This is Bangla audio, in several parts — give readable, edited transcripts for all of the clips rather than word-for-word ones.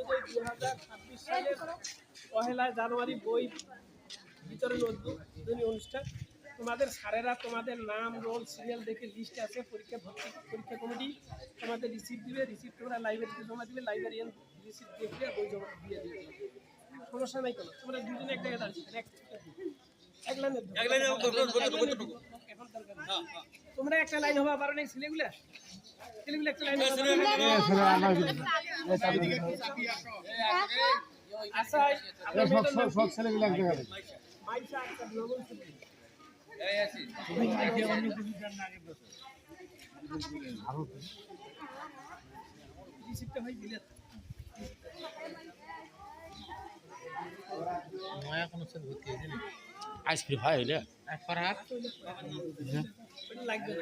যে 2026 সালের 1 জানুয়ারি বই বিতরণ উদ্বোধনী অনুষ্ঠান। তোমাদের স্যারেরা তোমাদের নাম রোল সিরিয়াল দেখে লিস্ট আছে, পরীক্ষা কমিটি তোমাদের রিসিপ্ট দিবে, রিসিপ্ট তোমরা লাইব্রেরিতে জমা দিবে, লাইব্রেরিয়ান রিসিপ্ট দেখবে বই জমা দিয়ে দিবে। সমস্যা নাই কোনো, তোমরা দুজনে এক জায়গায় দাঁড়িয়ে এক লাইনে এখন দরকার তোমরা একটা লাইন হবা পারো নাই ছেলেগুলো একটা লাইন আচ্ছা সব ছেলেগুলো এক জায়গায় মাইশা একটা গ্লোবাল ছবি রিসিপ্টটা ভাই দিলে নয়া কোনো ছেলে ভর্তি হয়েছে না আইসক্রিম হয় হইলে একবার হাত লাগবে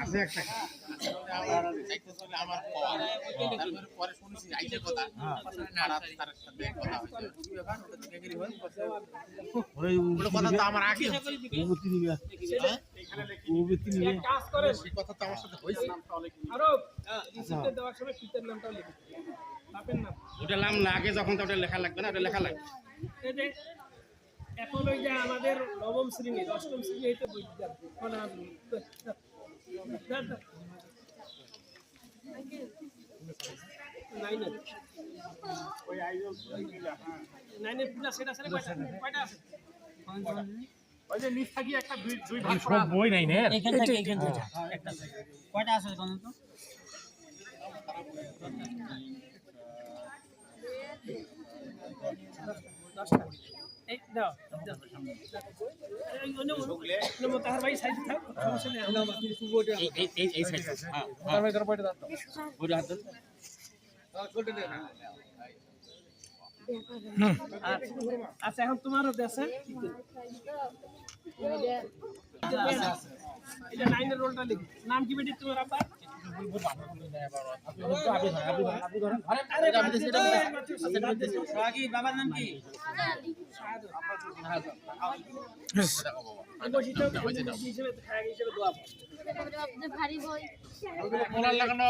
আছে একটা আমার পরে শুনেছি আইসের কথা তার সাথে কথা হয়েছে কথা তো আমার আগে কাজ করে সেই কথা তো আমার সাথে হয়েছে আরো রিসিপ্টে দেওয়ার সময় পিতার নামটাও লিখে বাপের নাম ওটা নাম লাগে যখন তো ওটা লেখা লাগবে না, ওটা লেখা লাগবে। এই যে এখন ওই যে আমাদের নবম শ্রেণীর অষ্টম শ্রেণী হইতে বই নাইনের পূজা সেটা সেটা কয়টা আছে ওই যে নিচ থাকি একটা দুই ভাগ সব বই নাই না এইখান থেকে একটা কয়টা আছে কোন তো এই দাও তাহার ভাই সাইড থাক সমস্যা নেই এই সাইজ হ্যাঁ ওটা হাত আচ্ছা এখন তোমারও দেশে এটা লাইনের রোলটা লিখি নাম কি বেটি তোমার আব্বা বাবার নাম কি হিসেবে দোয়া ভারী বই লাগানো